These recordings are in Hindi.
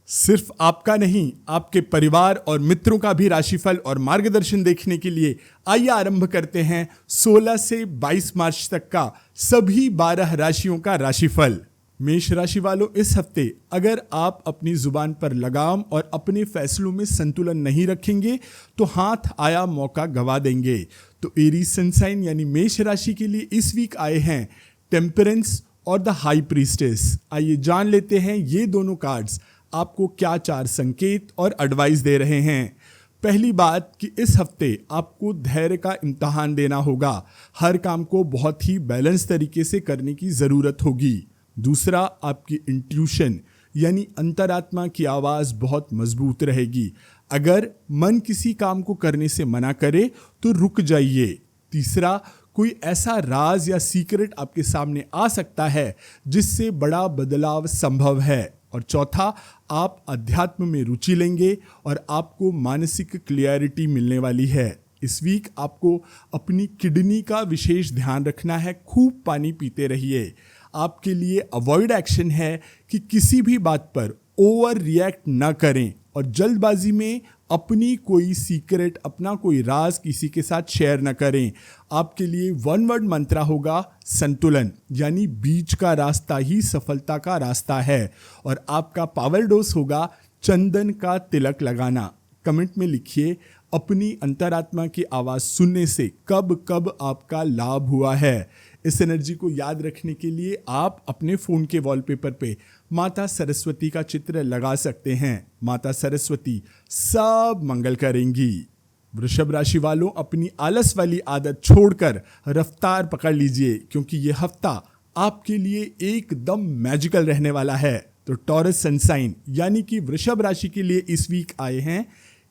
सिर्फ आपका नहीं, आपके परिवार और मित्रों का भी राशिफल और मार्गदर्शन देखने के लिए आइए आरंभ करते हैं 16 से 22 मार्च तक का सभी 12 राशियों का राशिफल। मेष राशि वालों, इस हफ्ते अगर आप अपनी जुबान पर लगाम और अपने फैसलों में संतुलन नहीं रखेंगे तो हाथ आया मौका गवा देंगे। तो एरीज सनसाइन यानी मेष राशि के लिए इस वीक आए हैं टेम्परेंस और द हाई प्रीस्टेस। आइए जान लेते हैं ये दोनों कार्ड्स आपको क्या 4 संकेत और एडवाइस दे रहे हैं। पहली बात कि इस हफ्ते आपको धैर्य का इम्तहान देना होगा। हर काम को बहुत ही बैलेंस तरीके से करने की ज़रूरत होगी। दूसरा, आपकी इंट्यूशन यानी अंतरात्मा की आवाज़ बहुत मजबूत रहेगी। अगर मन किसी काम को करने से मना करे तो रुक जाइए। तीसरा, कोई ऐसा राज या सीक्रेट आपके सामने आ सकता है जिससे बड़ा बदलाव संभव है। और चौथा, आप अध्यात्म में रुचि लेंगे और आपको मानसिक क्लियरिटी मिलने वाली है। इस वीक आपको अपनी किडनी का विशेष ध्यान रखना है। खूब पानी पीते रहिए। आपके लिए अवॉइड एक्शन है कि किसी भी बात पर ओवर रिएक्ट न करें और जल्दबाजी में अपनी कोई सीक्रेट, अपना कोई राज किसी के साथ शेयर न करें। आपके लिए 1 वर्ड मंत्र होगा संतुलन, यानी बीच का रास्ता ही सफलता का रास्ता है। और आपका पावर डोज होगा चंदन का तिलक लगाना। कमेंट में लिखिए अपनी अंतरात्मा की आवाज़ सुनने से कब कब आपका लाभ हुआ है। इस एनर्जी को याद रखने के लिए आप अपने फ़ोन के वॉलपेपर पे माता सरस्वती का चित्र लगा सकते हैं। माता सरस्वती सब मंगल करेंगी। वृषभ राशि वालों, अपनी आलस वाली आदत छोड़कर रफ्तार पकड़ लीजिए, क्योंकि ये हफ्ता आपके लिए एकदम मैजिकल रहने वाला है। तो टॉरस सनसाइन यानी कि वृषभ राशि के लिए इस वीक आए हैं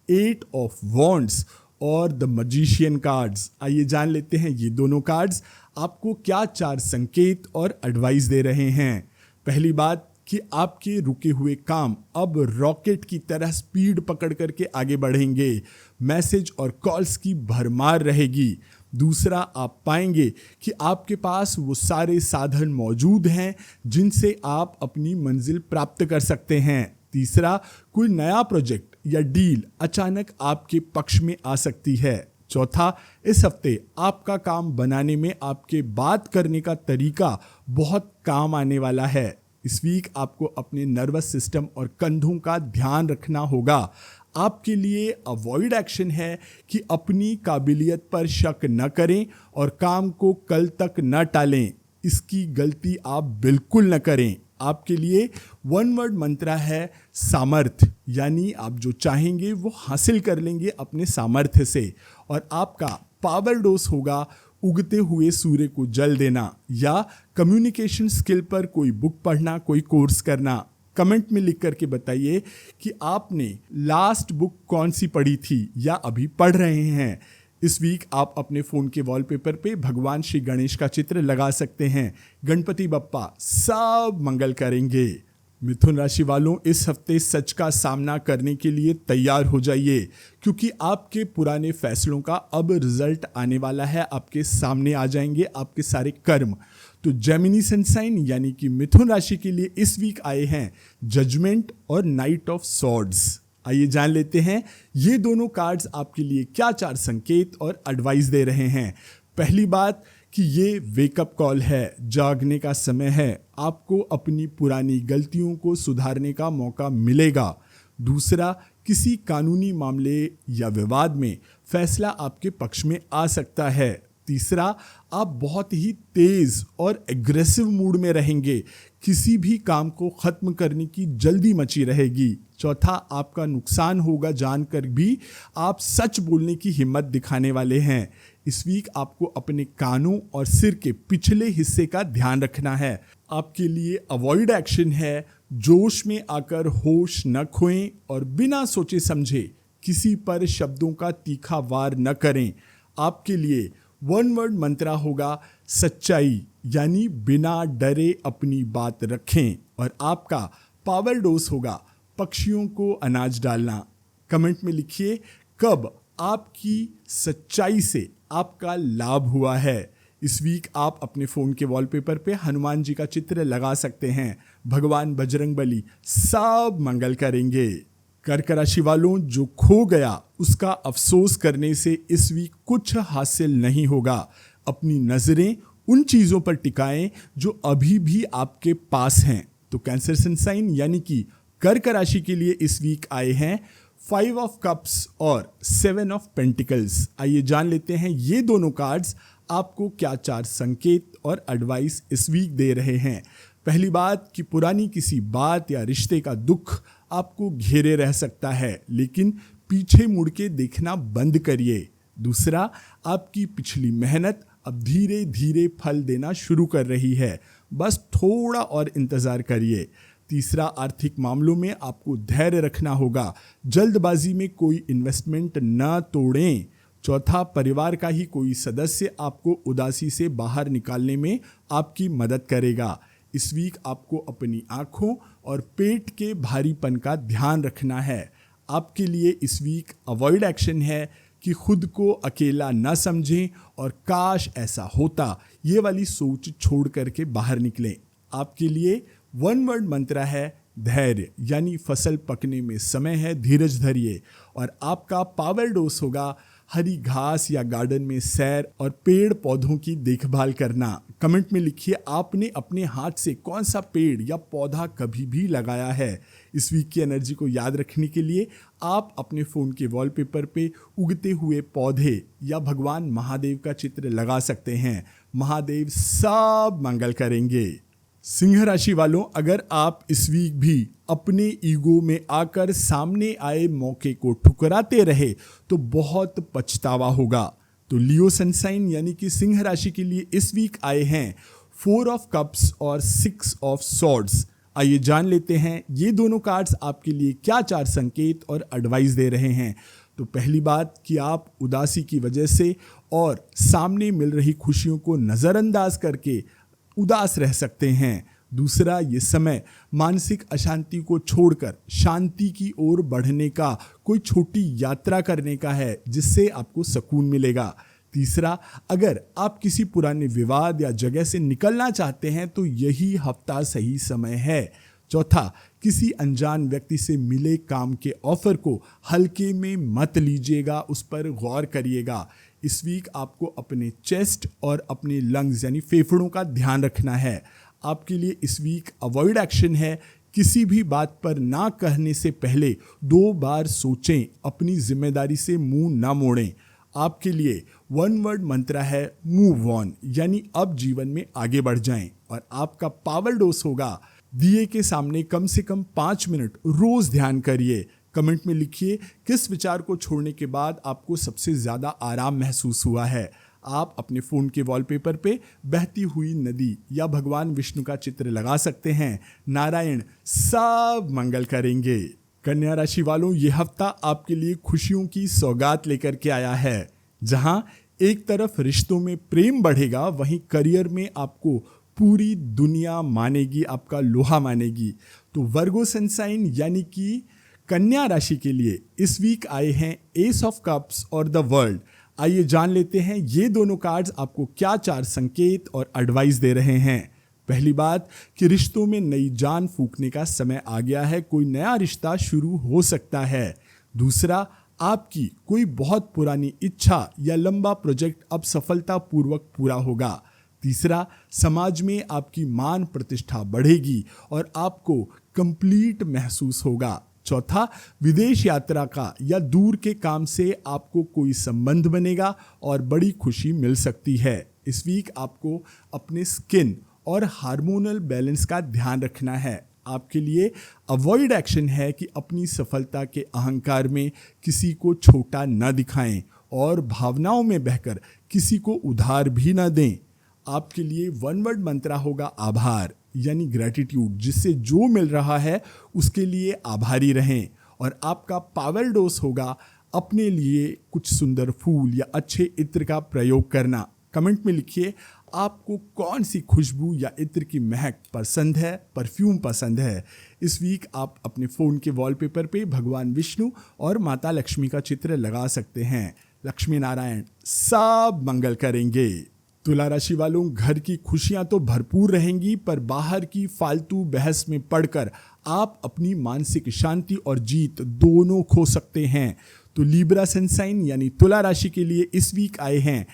8 ऑफ वॉन्ड्स और द मैजिशियन कार्ड्स। आइए जान लेते हैं ये दोनों कार्ड्स आपको क्या 4 संकेत और एडवाइस दे रहे हैं। पहली बात कि आपके रुके हुए काम अब रॉकेट की तरह स्पीड पकड़ करके आगे बढ़ेंगे। मैसेज और कॉल्स की भरमार रहेगी। दूसरा, आप पाएंगे कि आपके पास वो सारे साधन मौजूद हैं जिनसे आप अपनी मंजिल प्राप्त कर सकते हैं। तीसरा, कोई नया प्रोजेक्ट या डील अचानक आपके पक्ष में आ सकती है। चौथा, इस हफ्ते आपका काम बनाने में आपके बात करने का तरीका बहुत काम आने वाला है। इस वीक आपको अपने नर्वस सिस्टम और कंधों का ध्यान रखना होगा। आपके लिए अवॉइड एक्शन है कि अपनी काबिलियत पर शक न करें और काम को कल तक न टालें। इसकी गलती आप बिल्कुल न करें। आपके लिए 1 वर्ड मंत्र है सामर्थ्य, यानी आप जो चाहेंगे वो हासिल कर लेंगे अपने सामर्थ्य से। और आपका पावर डोज होगा उगते हुए सूर्य को जल देना या कम्युनिकेशन स्किल पर कोई बुक पढ़ना, कोई कोर्स करना। कमेंट में लिख करके बताइए कि आपने लास्ट बुक कौन सी पढ़ी थी या अभी पढ़ रहे हैं। इस वीक आप अपने फ़ोन के वॉलपेपर पे भगवान श्री गणेश का चित्र लगा सकते हैं। गणपति बप्पा सब मंगल करेंगे। मिथुन राशि वालों, इस हफ्ते सच का सामना करने के लिए तैयार हो जाइए, क्योंकि आपके पुराने फैसलों का अब रिजल्ट आने वाला है। आपके सामने आ जाएंगे आपके सारे कर्म। तो जेमिनी सनसाइन यानी कि मिथुन राशि के लिए इस वीक आए हैं जजमेंट और नाइट ऑफ सॉर्ड्स। आइए जान लेते हैं ये दोनों कार्ड्स आपके लिए क्या 4 संकेत और एडवाइस दे रहे हैं। पहली बात कि ये वेकअप कॉल है, जागने का समय है। आपको अपनी पुरानी गलतियों को सुधारने का मौका मिलेगा। दूसरा, किसी कानूनी मामले या विवाद में फैसला आपके पक्ष में आ सकता है। तीसरा, आप बहुत ही तेज और एग्रेसिव मूड में रहेंगे। किसी भी काम को खत्म करने की जल्दी मची रहेगी। चौथा, आपका नुकसान होगा जानकर भी आप सच बोलने की हिम्मत दिखाने वाले हैं। इस वीक आपको अपने कानों और सिर के पिछले हिस्से का ध्यान रखना है। आपके लिए अवॉइड एक्शन है जोश में आकर होश न खोएं और बिना सोचे समझे किसी पर शब्दों का तीखा वार न करें। आपके लिए 1 वर्ड मंत्र होगा सच्चाई, यानी बिना डरे अपनी बात रखें। और आपका पावर डोज होगा पक्षियों को अनाज डालना। कमेंट में लिखिए कब आपकी सच्चाई से आपका लाभ हुआ है। इस वीक आप अपने फ़ोन के वॉलपेपर पे हनुमान जी का चित्र लगा सकते हैं। भगवान बजरंगबली सब मंगल करेंगे। कर्क राशि वालों, जो खो गया उसका अफसोस करने से इस वीक कुछ हासिल नहीं होगा। अपनी नजरें उन चीजों पर टिकाएं जो अभी भी आपके पास हैं। तो कैंसर सन साइन यानी कि कर्क राशि के लिए इस वीक आए हैं 5 ऑफ कप्स और 7 ऑफ पेंटिकल्स। आइए जान लेते हैं ये दोनों कार्ड्स आपको क्या 4 संकेत और एडवाइस इस वीक दे रहे हैं। पहली बात कि पुरानी किसी बात या रिश्ते का दुख आपको घेरे रह सकता है, लेकिन पीछे मुड़ के देखना बंद करिए। दूसरा, आपकी पिछली मेहनत अब धीरे धीरे फल देना शुरू कर रही है, बस थोड़ा और इंतजार करिए। तीसरा, आर्थिक मामलों में आपको धैर्य रखना होगा, जल्दबाजी में कोई इन्वेस्टमेंट न तोड़ें। चौथा, परिवार का ही कोई सदस्य आपको उदासी से बाहर निकालने में आपकी मदद करेगा। इस वीक आपको अपनी आंखों और पेट के भारीपन का ध्यान रखना है। आपके लिए इस वीक अवॉइड एक्शन है कि खुद को अकेला न समझें और काश ऐसा होता, ये वाली सोच छोड़ करके बाहर निकलें। आपके लिए 1 वर्ड मंत्र है धैर्य, यानी फसल पकने में समय है, धीरज धरिए। और आपका पावर डोज होगा हरी घास या गार्डन में सैर और पेड़ पौधों की देखभाल करना। कमेंट में लिखिए आपने अपने हाथ से कौन सा पेड़ या पौधा कभी भी लगाया है। इस वीक की एनर्जी को याद रखने के लिए आप अपने फ़ोन के वॉलपेपर पे उगते हुए पौधे या भगवान महादेव का चित्र लगा सकते हैं। महादेव सब मंगल करेंगे। सिंह राशि वालों, अगर आप इस वीक भी अपने ईगो में आकर सामने आए मौके को ठुकराते रहे तो बहुत पछतावा होगा। तो लियो सनसाइन यानी कि सिंह राशि के लिए इस वीक आए हैं 4 ऑफ कप्स और 6 ऑफ सॉर्ड्स। आइए जान लेते हैं ये दोनों कार्ड्स आपके लिए क्या 4 संकेत और एडवाइस दे रहे हैं। तो पहली बात कि आप उदासी की वजह से और सामने मिल रही खुशियों को नज़रअंदाज करके उदास रह सकते हैं। दूसरा, ये समय मानसिक अशांति को छोड़कर शांति की ओर बढ़ने का, कोई छोटी यात्रा करने का है जिससे आपको सुकून मिलेगा। तीसरा, अगर आप किसी पुराने विवाद या जगह से निकलना चाहते हैं तो यही हफ्ता सही समय है। चौथा, किसी अनजान व्यक्ति से मिले काम के ऑफर को हल्के में मत लीजिएगा, उस पर गौर करिएगा। इस वीक आपको अपने चेस्ट और अपने लंग्स यानी फेफड़ों का ध्यान रखना है। आपके लिए इस वीक अवॉइड एक्शन है, किसी भी बात पर ना कहने से पहले 2 बार सोचें, अपनी जिम्मेदारी से मुंह ना मोड़ें। आपके लिए 1 वर्ड मंत्र है मूव ऑन, यानी अब जीवन में आगे बढ़ जाएं। और आपका पावर डोज होगा दिए के सामने कम से कम 5 मिनट रोज ध्यान करिए। कमेंट में लिखिए किस विचार को छोड़ने के बाद आपको सबसे ज़्यादा आराम महसूस हुआ है। आप अपने फ़ोन के वॉलपेपर पे बहती हुई नदी या भगवान विष्णु का चित्र लगा सकते हैं। नारायण सब मंगल करेंगे। कन्या राशि वालों, ये हफ्ता आपके लिए खुशियों की सौगात लेकर के आया है। जहां एक तरफ रिश्तों में प्रेम बढ़ेगा, वहीं करियर में आपको पूरी दुनिया मानेगी, आपका लोहा मानेगी। तो वर्गो सनसाइन यानी कि कन्या राशि के लिए इस वीक आए हैं एस ऑफ कप्स और द वर्ल्ड। आइए जान लेते हैं ये दोनों कार्ड्स आपको क्या 4 संकेत और एडवाइस दे रहे हैं। पहली बात कि रिश्तों में नई जान फूंकने का समय आ गया है, कोई नया रिश्ता शुरू हो सकता है। दूसरा, आपकी कोई बहुत पुरानी इच्छा या लंबा प्रोजेक्ट अब सफलतापूर्वक पूरा होगा। तीसरा, समाज में आपकी मान प्रतिष्ठा बढ़ेगी और आपको कंप्लीट महसूस होगा। चौथा, विदेश यात्रा का या दूर के काम से आपको कोई संबंध बनेगा और बड़ी खुशी मिल सकती है। इस वीक आपको अपने स्किन और हार्मोनल बैलेंस का ध्यान रखना है। आपके लिए अवॉइड एक्शन है कि अपनी सफलता के अहंकार में किसी को छोटा न दिखाएं और भावनाओं में बहकर किसी को उधार भी न दें। आपके लिए 1 वर्ड मंत्र होगा आभार, यानी ग्रैटिट्यूड, जिससे जो मिल रहा है उसके लिए आभारी रहें। और आपका पावर डोज होगा अपने लिए कुछ सुंदर फूल या अच्छे इत्र का प्रयोग करना। कमेंट में लिखिए आपको कौन सी खुशबू या इत्र की महक पसंद है, परफ्यूम पसंद है। इस वीक आप अपने फ़ोन के वॉलपेपर पे भगवान विष्णु और माता लक्ष्मी का चित्र लगा सकते हैं। लक्ष्मी नारायण सब मंगल करेंगे। तुला राशि वालों, घर की खुशियां तो भरपूर रहेंगी, पर बाहर की फालतू बहस में पड़कर आप अपनी मानसिक शांति और जीत दोनों खो सकते हैं। तो लिब्रा सनसाइन यानी तुला राशि के लिए इस वीक आए हैं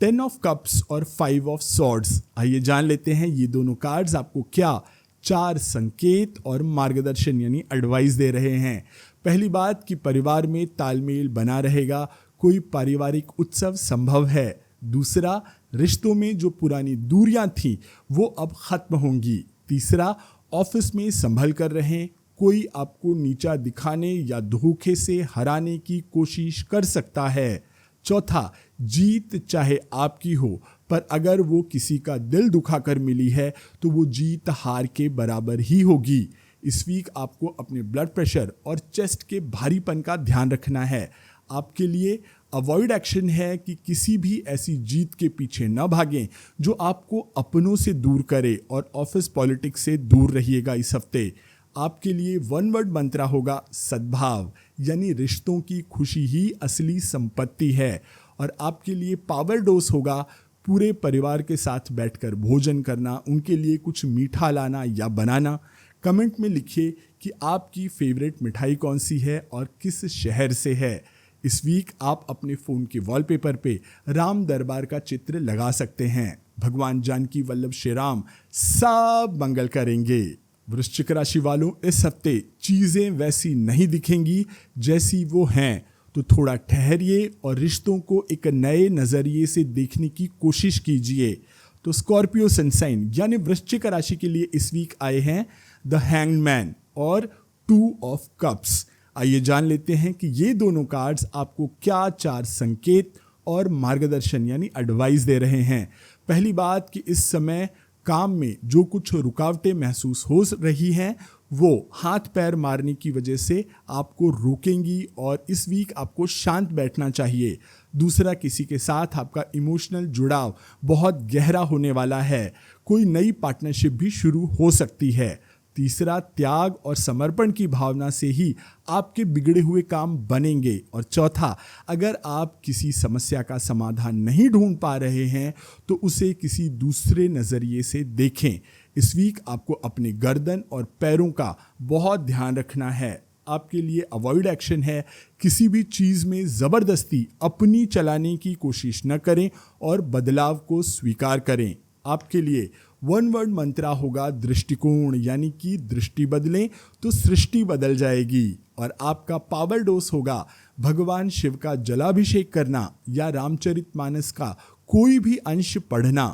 10 ऑफ कप्स और 5 ऑफ सॉर्ड्स। आइए जान लेते हैं ये दोनों कार्ड्स आपको क्या 4 संकेत और मार्गदर्शन यानी एडवाइस दे रहे हैं। पहली बात कि परिवार में तालमेल बना रहेगा, कोई पारिवारिक उत्सव संभव है। दूसरा, रिश्तों में जो पुरानी दूरियां थी वो अब खत्म होंगी। तीसरा, ऑफिस में संभल कर रहें, कोई आपको नीचा दिखाने या धोखे से हराने की कोशिश कर सकता है। चौथा, जीत चाहे आपकी हो, पर अगर वो किसी का दिल दुखाकर मिली है तो वो जीत हार के बराबर ही होगी। इस वीक आपको अपने ब्लड प्रेशर और चेस्ट के भारीपन का ध्यान रखना है। आपके लिए अवॉइड एक्शन है कि किसी भी ऐसी जीत के पीछे न भागें जो आपको अपनों से दूर करे, और ऑफिस पॉलिटिक्स से दूर रहिएगा इस हफ्ते। आपके लिए 1 वर्ड मंत्र होगा सद्भाव, यानी रिश्तों की खुशी ही असली संपत्ति है। और आपके लिए पावर डोज होगा पूरे परिवार के साथ बैठकर भोजन करना, उनके लिए कुछ मीठा लाना या बनाना। कमेंट में लिखिए कि आपकी फेवरेट मिठाई कौन सी है और किस शहर से है। इस वीक आप अपने फ़ोन के वॉलपेपर पे राम दरबार का चित्र लगा सकते हैं। भगवान जानकी वल्लभ श्री राम सब मंगल करेंगे। वृश्चिक राशि वालों, इस हफ्ते चीज़ें वैसी नहीं दिखेंगी जैसी वो हैं, तो थोड़ा ठहरिए और रिश्तों को एक नए नज़रिए से देखने की कोशिश कीजिए। तो स्कॉर्पियो सनसाइन यानी वृश्चिक राशि के लिए इस वीक आए हैं द हैंग्ड मैन और 2 ऑफ कप्स। आइए जान लेते हैं कि ये दोनों कार्ड्स आपको क्या 4 संकेत और मार्गदर्शन यानी एडवाइस दे रहे हैं। पहली बात कि इस समय काम में जो कुछ रुकावटें महसूस हो रही हैं वो हाथ पैर मारने की वजह से आपको रोकेंगी, और इस वीक आपको शांत बैठना चाहिए। दूसरा, किसी के साथ आपका इमोशनल जुड़ाव बहुत गहरा होने वाला है, कोई नई पार्टनरशिप भी शुरू हो सकती है। तीसरा, त्याग और समर्पण की भावना से ही आपके बिगड़े हुए काम बनेंगे। और चौथा, अगर आप किसी समस्या का समाधान नहीं ढूंढ पा रहे हैं तो उसे किसी दूसरे नज़रिए से देखें। इस वीक आपको अपने गर्दन और पैरों का बहुत ध्यान रखना है। आपके लिए अवॉइड एक्शन है, किसी भी चीज़ में ज़बरदस्ती अपनी चलाने की कोशिश न करें और बदलाव को स्वीकार करें। आपके लिए 1 वर्ड मंत्र होगा दृष्टिकोण, यानी कि दृष्टि बदलें तो सृष्टि बदल जाएगी। और आपका पावर डोज होगा भगवान शिव का जलाभिषेक करना या रामचरितमानस का कोई भी अंश पढ़ना।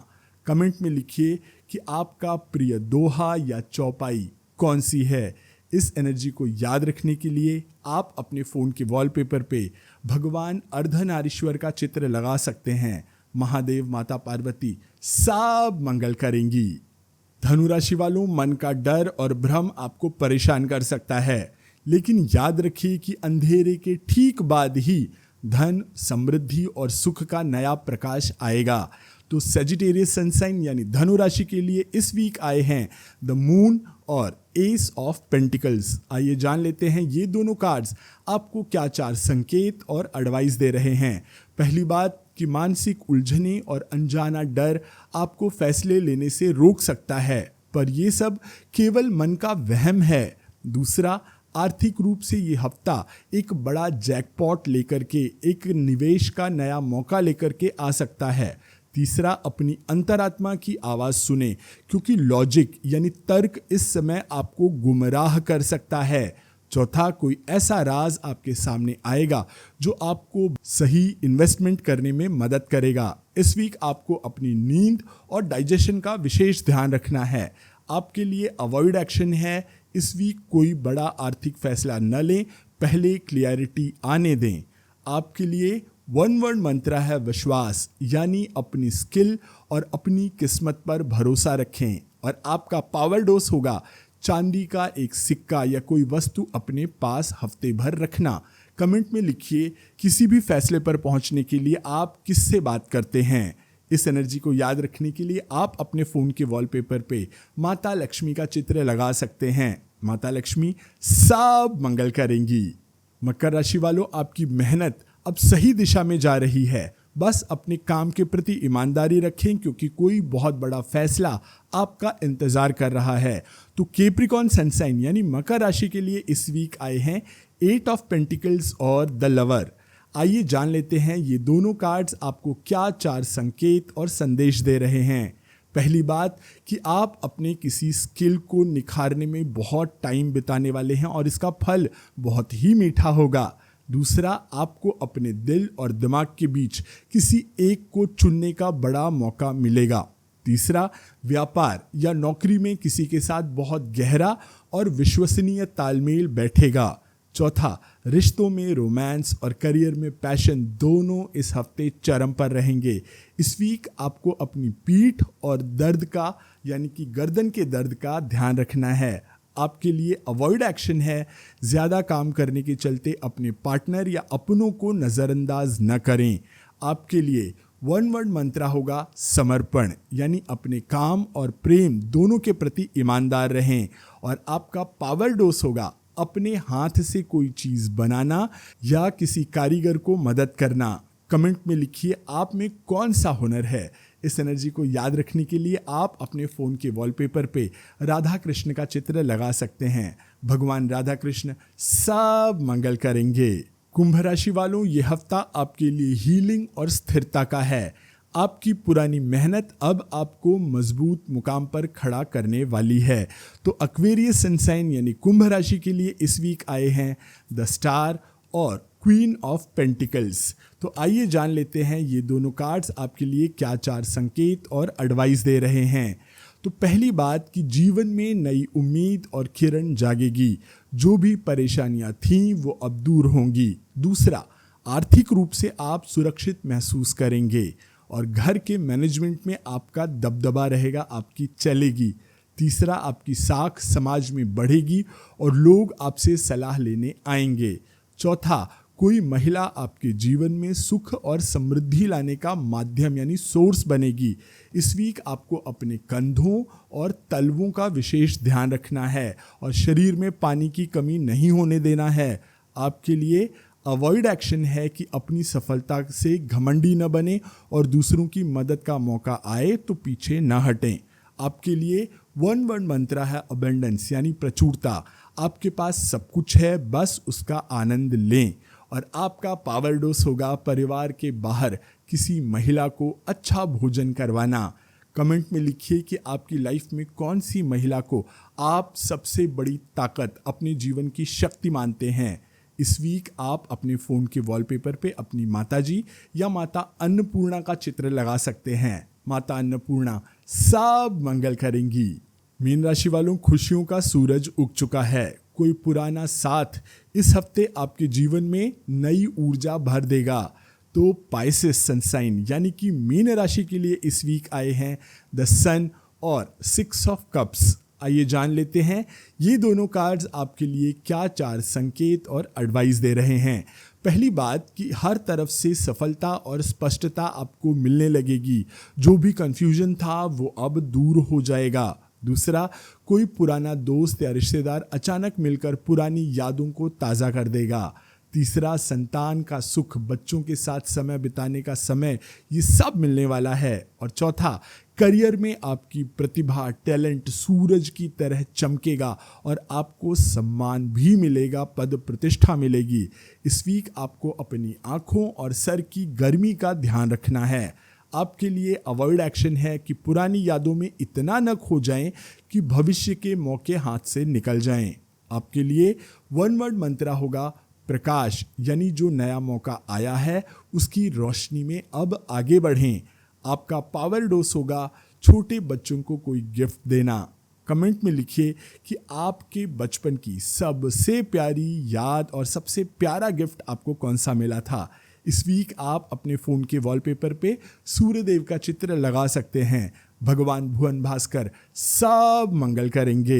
कमेंट में लिखिए कि आपका प्रिय दोहा या चौपाई कौन सी है। इस एनर्जी को याद रखने के लिए आप अपने फ़ोन के वॉलपेपर पे भगवान अर्धनारीश्वर का चित्र लगा सकते हैं। महादेव, माता पार्वती सब मंगल करेंगी। धनु राशि वालों, मन का डर और भ्रम आपको परेशान कर सकता है, लेकिन याद रखिए कि अंधेरे के ठीक बाद ही धन, समृद्धि और सुख का नया प्रकाश आएगा। तो सेजिटेरियस सनसाइन यानी धनु राशि के लिए इस वीक आए हैं द मून और एस ऑफ पेंटिकल्स। आइए जान लेते हैं ये दोनों कार्ड्स आपको क्या 4 संकेत और एडवाइस दे रहे हैं। पहली बात कि मानसिक उलझने और अनजाना डर आपको फैसले लेने से रोक सकता है, पर यह सब केवल मन का वहम है। दूसरा, आर्थिक रूप से ये हफ्ता एक बड़ा जैकपॉट लेकर के, एक निवेश का नया मौका लेकर के आ सकता है। तीसरा, अपनी अंतरात्मा की आवाज़ सुने, क्योंकि लॉजिक यानी तर्क इस समय आपको गुमराह कर सकता है। चौथा, कोई ऐसा राज आपके सामने आएगा जो आपको सही इन्वेस्टमेंट करने में मदद करेगा। इस वीक आपको अपनी नींद और डाइजेशन का विशेष ध्यान रखना है। आपके लिए अवॉइड एक्शन है, इस वीक कोई बड़ा आर्थिक फैसला न लें, पहले क्लियरिटी आने दें। आपके लिए 1 वर्ड मंत्र है विश्वास, यानी अपनी स्किल और अपनी किस्मत पर भरोसा रखें। और आपका पावर डोज होगा चांदी का एक सिक्का या कोई वस्तु अपने पास हफ्ते भर रखना। कमेंट में लिखिए किसी भी फैसले पर पहुंचने के लिए आप किससे बात करते हैं। इस एनर्जी को याद रखने के लिए आप अपने फ़ोन के वॉलपेपर पे माता लक्ष्मी का चित्र लगा सकते हैं। माता लक्ष्मी सब मंगल करेंगी। मकर राशि वालों, आपकी मेहनत अब सही दिशा में जा रही है। बस अपने काम के प्रति ईमानदारी रखें, क्योंकि कोई बहुत बड़ा फैसला आपका इंतजार कर रहा है। तो कैप्रिकॉर्न सनसाइन यानी मकर राशि के लिए इस वीक आए हैं 8 ऑफ पेंटिकल्स और द लवर। आइए जान लेते हैं ये दोनों कार्ड्स आपको क्या 4 संकेत और संदेश दे रहे हैं। पहली बात कि आप अपने किसी स्किल को निखारने में बहुत टाइम बिताने वाले हैं और इसका फल बहुत ही मीठा होगा। दूसरा, आपको अपने दिल और दिमाग के बीच किसी एक को चुनने का बड़ा मौका मिलेगा। तीसरा, व्यापार या नौकरी में किसी के साथ बहुत गहरा और विश्वसनीय तालमेल बैठेगा। चौथा, रिश्तों में रोमांस और करियर में पैशन दोनों इस हफ्ते चरम पर रहेंगे। इस वीक आपको अपनी पीठ और दर्द का यानी कि गर्दन के दर्द का ध्यान रखना है। आपके लिए अवॉइड एक्शन है, ज़्यादा काम करने के चलते अपने पार्टनर या अपनों को नज़रअंदाज न करें। आपके लिए 1 वर्ड मंत्र होगा समर्पण, यानी अपने काम और प्रेम दोनों के प्रति ईमानदार रहें। और आपका पावर डोज होगा अपने हाथ से कोई चीज़ बनाना या किसी कारीगर को मदद करना। कमेंट में लिखिए आप में कौन सा हुनर है। इस एनर्जी को याद रखने के लिए आप अपने फ़ोन के वॉलपेपर पे राधा कृष्ण का चित्र लगा सकते हैं। भगवान राधा कृष्ण सब मंगल करेंगे। कुंभ राशि वालों, ये हफ्ता आपके लिए हीलिंग और स्थिरता का है। आपकी पुरानी मेहनत अब आपको मजबूत मुकाम पर खड़ा करने वाली है। तो एक्वेरियस सनसाइन यानी कुंभ राशि के लिए इस वीक आए हैं द स्टार और क्वीन ऑफ पेंटिकल्स। तो आइए जान लेते हैं ये दोनों कार्ड्स आपके लिए क्या 4 संकेत और एडवाइस दे रहे हैं। तो पहली बात कि जीवन में नई उम्मीद और किरण जागेगी। जो भी परेशानियां थीं वो अब दूर होंगी। दूसरा, आर्थिक रूप से आप सुरक्षित महसूस करेंगे और घर के मैनेजमेंट में आपका दबदबा रहेगा, आपकी चलेगी। तीसरा, आपकी साख समाज में बढ़ेगी और लोग आपसे सलाह लेने आएंगे। चौथा, कोई महिला आपके जीवन में सुख और समृद्धि लाने का माध्यम यानी सोर्स बनेगी। इस वीक आपको अपने कंधों और तलवों का विशेष ध्यान रखना है और शरीर में पानी की कमी नहीं होने देना है। आपके लिए अवॉइड एक्शन है कि अपनी सफलता से घमंडी न बने और दूसरों की मदद का मौका आए तो पीछे न हटें। आपके लिए 1 वर्ड मंत्र है अबेंडेंस यानी प्रचुरता। आपके पास सब कुछ है, बस उसका आनंद लें। और आपका पावर डोज होगा परिवार के बाहर किसी महिला को अच्छा भोजन करवाना। कमेंट में लिखिए कि आपकी लाइफ में कौन सी महिला को आप सबसे बड़ी ताकत, अपने जीवन की शक्ति मानते हैं। इस वीक आप अपने फ़ोन के वॉलपेपर पे अपनी माताजी या माता अन्नपूर्णा का चित्र लगा सकते हैं। माता अन्नपूर्णा सब मंगल करेंगी। मीन राशि वालों, खुशियों का सूरज उग चुका है। कोई पुराना साथ इस हफ्ते आपके जीवन में नई ऊर्जा भर देगा। तो पाइसेस सनसाइन यानी कि मीन राशि के लिए इस वीक आए हैं द सन और 6 ऑफ कप्स। आइए जान लेते हैं ये दोनों कार्ड्स आपके लिए क्या 4 संकेत और एडवाइस दे रहे हैं। पहली बात कि हर तरफ से सफलता और स्पष्टता आपको मिलने लगेगी। जो भी कंफ्यूजन था वो अब दूर हो जाएगा। दूसरा, कोई पुराना दोस्त या रिश्तेदार अचानक मिलकर पुरानी यादों को ताज़ा कर देगा। तीसरा, संतान का सुख, बच्चों के साथ समय बिताने का समय, ये सब मिलने वाला है। और चौथा, करियर में आपकी प्रतिभा, टैलेंट सूरज की तरह चमकेगा और आपको सम्मान भी मिलेगा, पद प्रतिष्ठा मिलेगी। इस वीक आपको अपनी आँखों और सर की गर्मी का ध्यान रखना है। आपके लिए अवॉइड एक्शन है कि पुरानी यादों में इतना न खो जाएं कि भविष्य के मौके हाथ से निकल जाएं। आपके लिए 1 वर्ड मंत्र होगा प्रकाश, यानी जो नया मौका आया है उसकी रोशनी में अब आगे बढ़ें। आपका पावर डोज होगा छोटे बच्चों को कोई गिफ्ट देना। कमेंट में लिखिए कि आपके बचपन की सबसे प्यारी याद और सबसे प्यारा गिफ्ट आपको कौन सा मिला था। इस वीक आप अपने फ़ोन के वॉलपेपर पे सूर्यदेव का चित्र लगा सकते हैं। भगवान भुवन भास्कर सब मंगल करेंगे।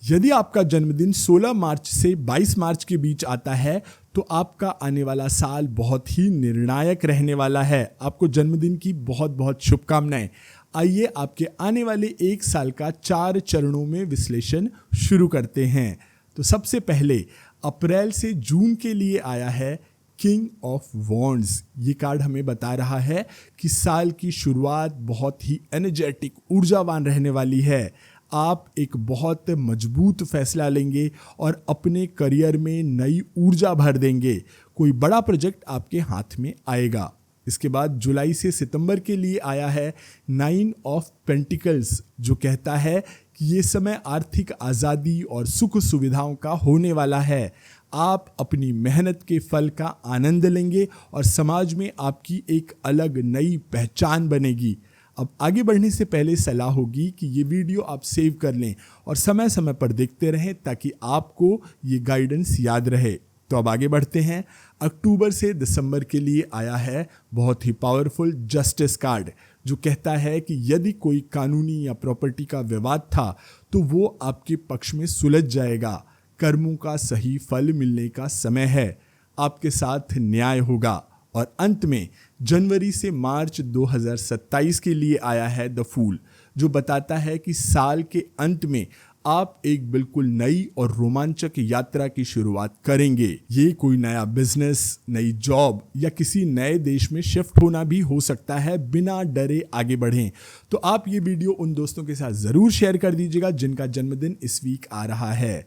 यदि आपका जन्मदिन 16 मार्च से 22 मार्च के बीच आता है तो आपका आने वाला साल बहुत ही निर्णायक रहने वाला है। आपको जन्मदिन की बहुत बहुत शुभकामनाएं। आइए आपके आने वाले 1 साल का 4 चरणों में विश्लेषण शुरू करते हैं। तो सबसे पहले अप्रैल से जून के लिए आया है किंग ऑफ वॉन्ड्स, ये कार्ड हमें बता रहा है कि साल की शुरुआत बहुत ही एनर्जेटिक, ऊर्जावान रहने वाली है। आप एक बहुत मजबूत फैसला लेंगे और अपने करियर में नई ऊर्जा भर देंगे। कोई बड़ा प्रोजेक्ट आपके हाथ में आएगा। इसके बाद जुलाई से सितंबर के लिए आया है 9 ऑफ पेंटिकल्स, जो कहता है कि ये समय आर्थिक आज़ादी और सुख सुविधाओं का होने वाला है। आप अपनी मेहनत के फल का आनंद लेंगे और समाज में आपकी एक अलग नई पहचान बनेगी। अब आगे बढ़ने से पहले सलाह होगी कि ये वीडियो आप सेव कर लें और समय समय पर देखते रहें ताकि आपको ये गाइडेंस याद रहे। तो अब आगे बढ़ते हैं। अक्टूबर से दिसंबर के लिए आया है बहुत ही पावरफुल जस्टिस कार्ड, जो कहता है कि यदि कोई कानूनी या प्रॉपर्टी का विवाद था तो वो आपके पक्ष में सुलझ जाएगा। कर्मों का सही फल मिलने का समय है। आपके साथ न्याय होगा। और अंत में जनवरी से मार्च 2027 के लिए आया है द फूल, जो बताता है कि साल के अंत में आप एक बिल्कुल नई और रोमांचक यात्रा की शुरुआत करेंगे। ये कोई नया बिजनेस, नई जॉब या किसी नए देश में शिफ्ट होना भी हो सकता है। बिना डरे आगे बढ़ें। तो आप ये वीडियो उन दोस्तों के साथ ज़रूर शेयर कर दीजिएगा जिनका जन्मदिन इस वीक आ रहा है।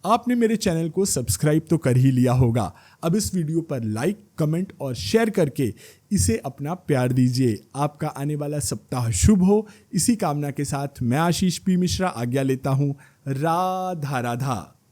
आपने मेरे चैनल को सब्सक्राइब तो कर ही लिया होगा। अब इस वीडियो पर लाइक, कमेंट और शेयर करके इसे अपना प्यार दीजिए। आपका आने वाला सप्ताह शुभ हो, इसी कामना के साथ मैं आशीष पी मिश्रा आज्ञा लेता हूँ। राधा राधा।